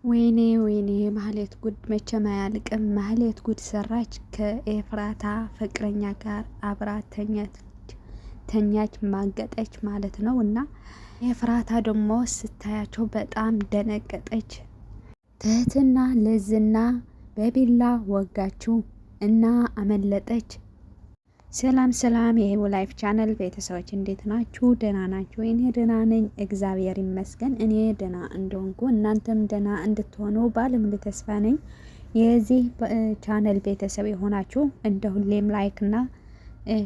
ወይኔ ወይኔ ማህሌት ጉድ መቼም አያልቅም። ማህሌት ጉድ ሰራች። ከኤፍራታ ፍቅረኛ ጋር አብራ ተኛች ማገጠች ማለት ነው። እና ኤፍራታ ደግሞ ስታያቸው በጣም ደነገጠች። ትህትና ለዝና በቢላ ወጋችው እና አመለጠች። ሰላም ሰላም፣ የሄሉ ላይፍ ቻናል ቤተሰቦች እንዴት ናችሁ? ደህና ናችሁ? እኔ ደህና ነኝ፣ እግዚአብሔር ይመስገን። እኔ ደህና እንደሆንኩ እናንተም ደህና እንድትሆኑ ባለሙሉ ተስፋ ነኝ። የዚህ ቻናል ቤተሰብ የሆናችሁ እንደ ሁሌም ላይክ እና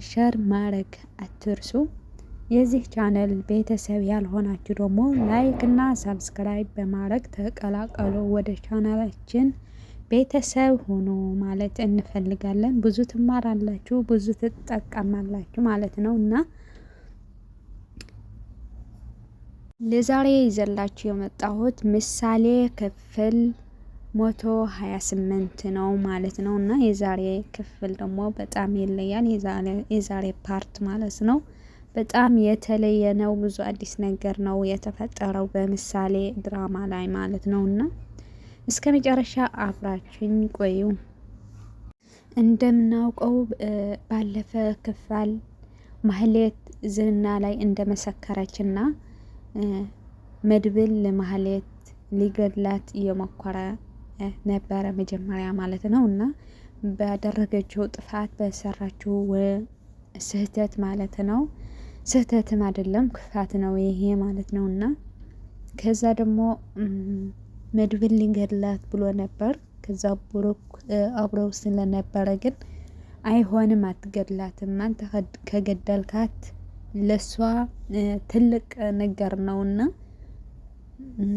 ሸር ማድረግ አትርሱ። የዚህ ቻናል ቤተሰብ ያልሆናችሁ ደግሞ ላይክ እና ሰብስክራይብ በማድረግ ተቀላቀሉ ወደ ቻናላችን ቤተሰብ ሆኖ ማለት እንፈልጋለን። ብዙ ትማራላችሁ፣ ብዙ ትጠቀማላችሁ ማለት ነው እና ለዛሬ ይዘላችሁ የመጣሁት ምሳሌ ክፍል 128 ነው ማለት ነው እና የዛሬ ክፍል ደግሞ በጣም ይለያል። የዛሬ ፓርት ማለት ነው በጣም የተለየ ነው። ብዙ አዲስ ነገር ነው የተፈጠረው በምሳሌ ድራማ ላይ ማለት ነው እና እስከ መጨረሻ አብራችኝ ቆዩ። እንደምናውቀው ባለፈ ክፍል ማህሌት ዝና ላይ እንደመሰከረችና መድብል ለማህሌት ሊገድላት እየሞከረ ነበረ መጀመሪያ ማለት ነው እና ባደረገችው ጥፋት በሰራችው ስህተት ማለት ነው። ስህተትም አይደለም ክፋት ነው ይሄ ማለት ነው እና ከዛ ደግሞ መድብል ሊገድላት ብሎ ነበር። ከዛ ብሩክ አብረው ስለነበረ ግን አይሆንም፣ አትገድላትም፣ አንተ ከገደልካት ለሷ ትልቅ ነገር ነውና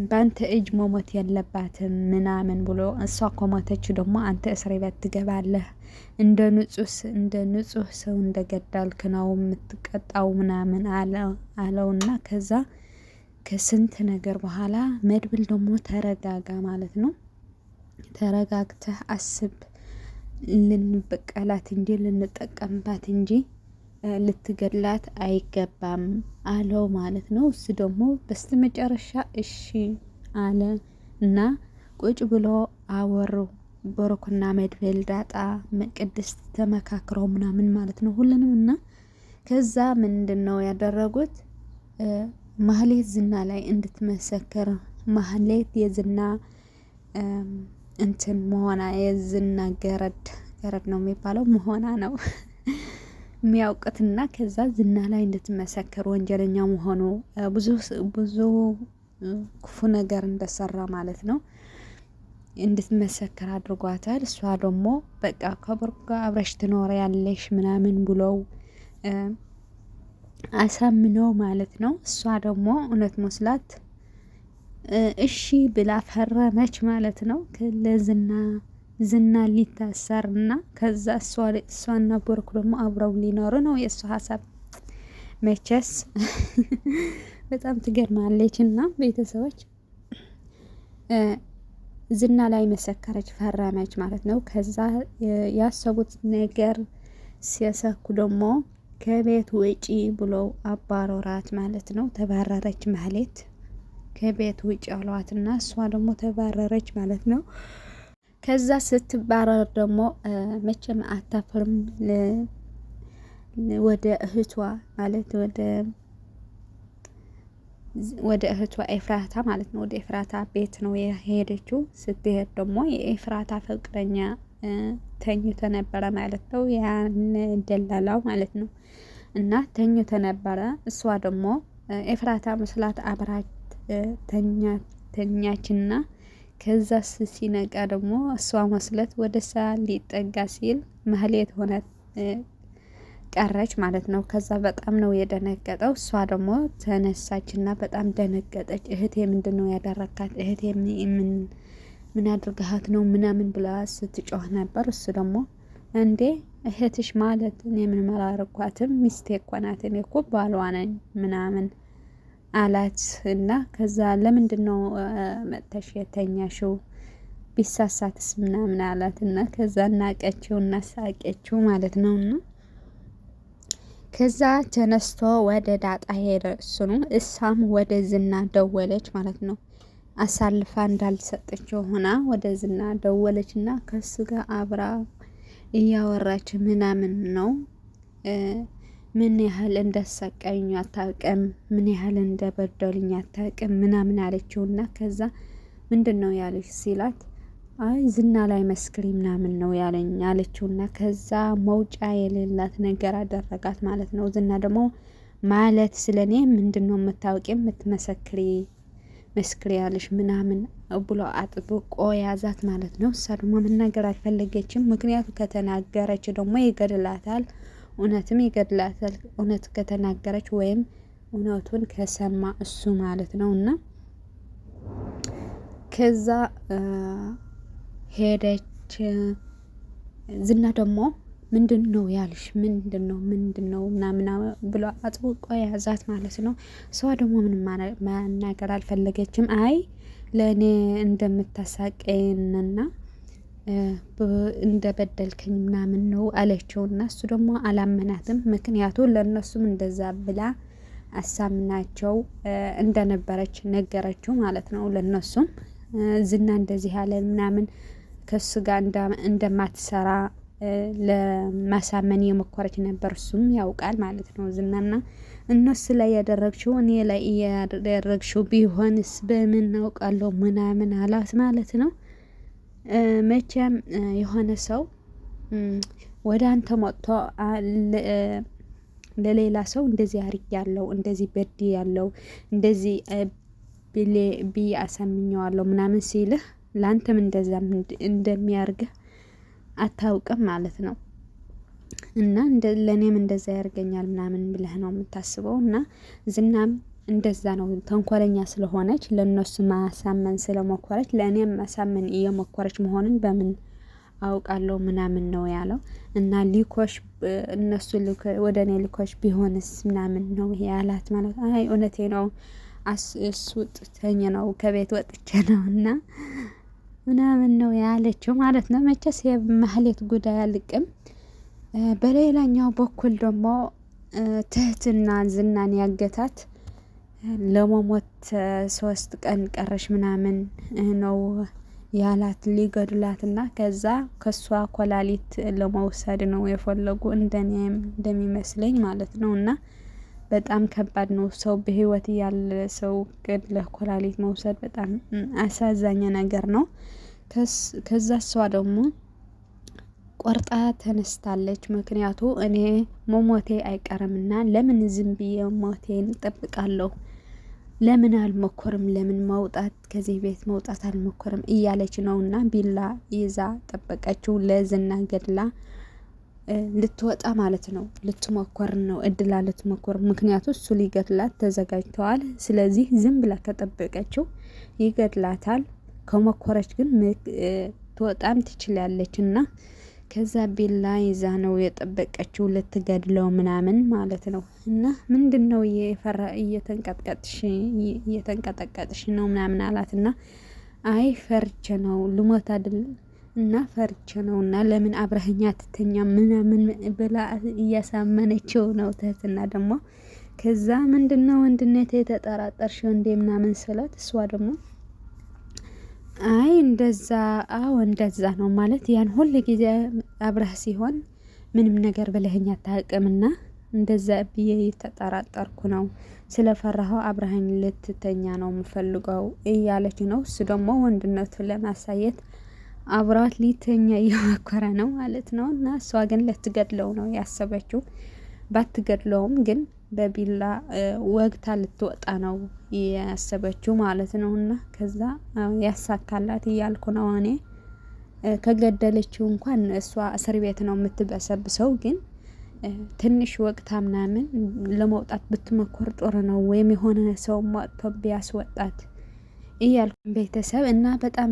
በአንተ እጅ መሞት የለባትም ምናምን ብሎ እሷ ከሞተች ደግሞ አንተ እስር ቤት ትገባለህ፣ እንደ ንጹህ ሰው እንደገደልክ ነው የምትቀጣው ምናምን አለውና ከዛ ከስንት ነገር በኋላ መድብል ደግሞ ተረጋጋ ማለት ነው። ተረጋግተህ አስብ፣ ልንበቀላት እንጂ ልንጠቀምባት እንጂ ልትገድላት አይገባም አለው ማለት ነው። እሱ ደግሞ በስተመጨረሻ እሺ አለ እና ቁጭ ብሎ አወሩ። ብሩክና መድብል፣ ዳጣ፣ ቅድስት ተመካክረው ምናምን ማለት ነው ሁሉንም እና ከዛ ምንድን ነው ያደረጉት? ማህሌት ዝና ላይ እንድትመሰክር ማህሌት የዝና እንትን መሆና የዝና ገረድ ነው የሚባለው መሆና ነው የሚያውቅትና ከዛ ዝና ላይ እንድትመሰክር ወንጀለኛ መሆኑ ብዙ ክፉ ነገር እንደሰራ ማለት ነው እንድትመሰክር አድርጓታል። እሷ ደግሞ በቃ ከብሩክ ጋር አብረሽ ትኖሪያለሽ ምናምን ብለው አሳምነው ማለት ነው። እሷ ደግሞ እውነት መስላት እሺ ብላ ፈረመች ማለት ነው። ዝና ሊታሰርና ከዛ እሷና ብሩክ ደግሞ አብረው ሊኖሩ ነው የእሷ ሀሳብ። መቼስ በጣም ትገርማለች። እና ቤተሰቦች ዝና ላይ መሰከረች፣ ፈረመች ማለት ነው። ከዛ ያሰቡት ነገር ሲያሳኩ ደግሞ ከቤት ውጪ ብለው አባረራት ማለት ነው። ተባረረች ማህሌት ከቤት ውጭ አሏትና እሷ ደግሞ ተባረረች ማለት ነው። ከዛ ስትባረር ደግሞ መቼም አታፍርም። ወደ እህቷ ማለት ወደ እህቷ ኤፍራታ ማለት ነው ወደ ኤፍራታ ቤት ነው የሄደችው። ስትሄድ ደግሞ የኤፍራታ ፍቅረኛ ተኝቶ ነበረ ማለት ነው። ያን ደላላው ማለት ነው እና ተኝቶ ነበረ። እሷ ደግሞ ኤፍራታ መስላት አብራት ተኛችና ከዛ ሲነቃ ደግሞ እሷ መስለት ወደ ሳ ሊጠጋ ሲል ማህሌት ሆነ ቀረች ማለት ነው። ከዛ በጣም ነው የደነገጠው። እሷ ደግሞ ተነሳችና በጣም ደነገጠች። እህቴ ምንድነው ያደረካት? እህቴ ምን አድርገሃት ነው ምናምን ብላ ስትጮህ ነበር። እሱ ደግሞ እንዴ እህትሽ ማለት እኔ ምን አላረኳትም፣ ሚስቴ እኮ ናት፣ እኔ እኮ ባሏ ነኝ ምናምን አላት። እና ከዛ ለምንድን ነው መጥተሽ የተኛሽው ቢሳሳትስ ምናምን አላት። እና ከዛ እናቀችው እና ሳቀችው ማለት ነው። እና ከዛ ተነስቶ ወደ ዳጣ ሄደ። እሱኑ እሳም ወደ ዝና ደወለች ማለት ነው። አሳልፋ እንዳልሰጠችው ሆና ወደ ዝና ደወለች እና ከሱ ጋር አብራ እያወራች ምናምን ነው። ምን ያህል እንዳሰቃዩኝ አታውቅም፣ ምን ያህል እንደበደሉኝ አታውቅም ምናምን አለችውና ከዛ ምንድን ነው ያለች ሲላት አይ ዝና ላይ መስክሪ ምናምን ነው ያለኝ አለችውና ከዛ መውጫ የሌላት ነገር አደረጋት ማለት ነው። ዝና ደግሞ ማለት ስለኔ ምንድን ነው የምታውቂ የምትመሰክሪ መስክሪ ያለሽ ምናምን ብሎ አጥብቆ ያዛት ማለት ነው። እሷ ደግሞ መናገር አልፈለገችም። ምክንያቱ ከተናገረች ደግሞ ይገድላታል፣ እውነትም ይገድላታል። እውነት ከተናገረች ወይም እውነቱን ከሰማ እሱ ማለት ነው። እና ከዛ ሄደች። ዝና ደግሞ ምንድን ነው ያልሽ ምንድን ነው ምናምን ብሎ አጥብቆ ያዛት ማለት ነው። እሷ ደግሞ ምንም መናገር አልፈለገችም። አይ ለእኔ እንደምታሳቀኝና እንደበደልከኝ ምናምን ነው አለችውና እሱ ደግሞ አላመናትም። ምክንያቱ ለእነሱም እንደዛ ብላ አሳምናቸው እንደነበረች ነገረችው ማለት ነው። ለእነሱም ዝና እንደዚህ ያለ ምናምን ከሱ ጋር እንደማትሰራ ለማሳመን የሞከረች ነበር። እሱም ያውቃል ማለት ነው። ዝናና እነሱ ላይ ያደረግሽው እኔ ላይ ያደረግሽው ቢሆንስ በምን አውቃለሁ ምናምን አላት ማለት ነው። መቼም የሆነ ሰው ወደ አንተ መጥቶ ለሌላ ሰው እንደዚህ አርጊያለሁ፣ እንደዚህ በድያለሁ፣ እንደዚህ ብዬ አሳምኘዋለሁ ምናምን ሲልህ ለአንተም እንደዛ እንደሚያርግህ አታውቅም ማለት ነው። እና ለእኔም እንደዛ ያርገኛል ምናምን ብለህ ነው የምታስበው። እና ዝናም እንደዛ ነው። ተንኮለኛ ስለሆነች ለእነሱ ማሳመን ስለሞከረች ለእኔም ማሳመን እየሞከረች መሆንን በምን አውቃለሁ ምናምን ነው ያለው። እና ሊኮሽ እነሱ ወደ እኔ ሊኮሽ ቢሆንስ ምናምን ነው ያላት ማለት ነው። አይ እውነቴ ነው አስወጥተኝ ነው ከቤት ወጥቼ ነው እና ምናምን ነው ያለችው ማለት ነው። መቼስ የማህሌት ጉዳይ አልቅም። በሌላኛው በኩል ደግሞ ትህትና ዝናን ያገታት ለመሞት 3 ቀን ቀረሽ ምናምን ነው ያላት ሊገድላትና ከዛ ከሷ ኮላሊት ለመውሰድ ነው የፈለጉ እንደሚመስለኝ ማለት ነው። እና በጣም ከባድ ነው። ሰው በህይወት ያለ ሰው ገድለህ ኮላሊት መውሰድ በጣም አሳዛኝ ነገር ነው። ከዛ እሷ ደግሞ ቆርጣ ተነስታለች። ምክንያቱ እኔ መሞቴ አይቀርምና ለምን ዝም ብዬ ሞቴን እጠብቃለሁ? ለምን አልሞክርም? ለምን መውጣት ከዚህ ቤት መውጣት አልሞክርም እያለች ነውና ቢላ ይዛ ጠበቀችው። ለዝና ገድላ ልትወጣ ማለት ነው። ልትሞክር ነው እድላ ልትሞክር። ምክንያቱ እሱ ሊገድላት ተዘጋጅተዋል። ስለዚህ ዝም ብላ ከጠበቀችው ይገድላታል። ከሞከረች ግን ትወጣም ትችላለች። እና ከዛ ቢላ ይዛ ነው የጠበቀችው ልትገድለው ምናምን ማለት ነው። እና ምንድነው እየተንቀጠቀጥሽ ነው ምናምን አላት። እና አይ ፈርቼ ነው ልሞት አይደለም እና ፈርቼ ነው እና ለምን አብረኸኛ ትተኛ ምናምን ብላ እያሳመነችው ነው ትህትና ደግሞ። ከዛ ምንድነው ወንድነቴ የተጠራጠርሽው እንዴ ምናምን ስላት እሷ ደግሞ አይ እንደዛ እንደዛ ነው ማለት ያን ሁሉ ጊዜ አብረህ ሲሆን ምንም ነገር ብለኸኝ አታውቅምና እንደዛ ብዬ የተጠራጠርኩ ነው፣ ስለፈራኸው አብረኸኝ ልትተኛ ነው የምፈልገው እያለች ነው። እሱ ደግሞ ወንድነቱን ለማሳየት አብራት ሊተኛ እየሞከረ ነው ማለት ነው። እና እሷ ግን ልትገድለው ነው ያሰበችው። ባትገድለውም ግን በቢላ ወግታ ልትወጣ ነው ያሰበችው ማለት ነው። እና ከዛ ያሳካላት እያልኩ ነው እኔ። ከገደለችው እንኳን እሷ እስር ቤት ነው የምትበሰብሰው። ግን ትንሽ ወቅታ ምናምን ለመውጣት ብትሞክር ጥሩ ነው፣ ወይም የሆነ ሰው ወጥቶ ቢያስወጣት እያልኩ ቤተሰብ። እና በጣም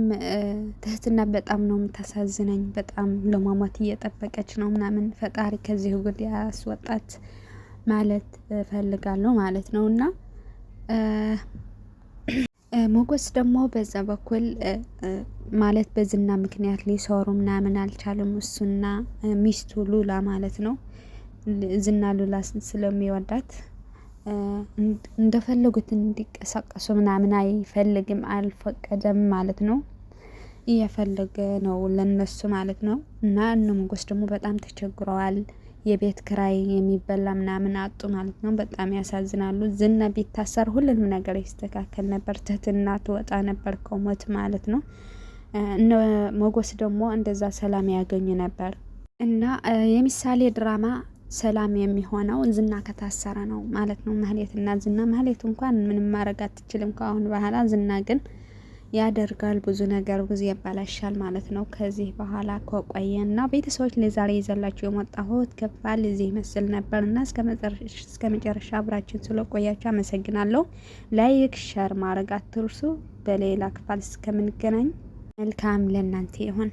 ትህትና በጣም ነው የምታሳዝነኝ። በጣም ለማሟት እየጠበቀች ነው ምናምን። ፈጣሪ ከዚህ ጉድ ያስወጣት ማለት እፈልጋለሁ ማለት ነው። እና ሞገስ ደግሞ በዛ በኩል ማለት በዝና ምክንያት ሊሰሩ ምናምን አልቻለም። እሱና ሚስቱ ሉላ ማለት ነው። ዝና ሉላ ስለሚወዳት እንደፈለጉት እንዲቀሳቀሱ ምናምን አይፈልግም፣ አልፈቀደም ማለት ነው። እየፈለገ ነው ለነሱ ማለት ነው። እና እነ ሞገስ ደግሞ በጣም ተቸግረዋል። የቤት ክራይ የሚበላ ምናምን አጡ ማለት ነው። በጣም ያሳዝናሉ። ዝና ቢታሰር ሁሉንም ነገር ይስተካከል ነበር። ትህትና ትወጣ ነበር ከሞት ማለት ነው። እነ ሞገስ ደግሞ እንደዛ ሰላም ያገኙ ነበር። እና የምሳሌ ድራማ ሰላም የሚሆነው ዝና ከታሰረ ነው ማለት ነው። ማህሌት እና ዝና፣ ማህሌት እንኳን ምንም ማድረግ አትችልም ከአሁን በኋላ። ዝና ግን ያደርጋል ብዙ ነገር፣ ብዙ ያባላሻል ማለት ነው። ከዚህ በኋላ ከቆየ እና ቤተሰቦች ለዛሬ ይዘላችሁ የመጣሁት ክፍል እዚህ መስል ነበር እና እስከ መጨረሻ አብራችን ስለቆያችሁ አመሰግናለሁ። ላይክ ሸር ማድረግ አትርሱ። በሌላ ክፍል እስከምንገናኝ መልካም ለእናንተ ይሁን።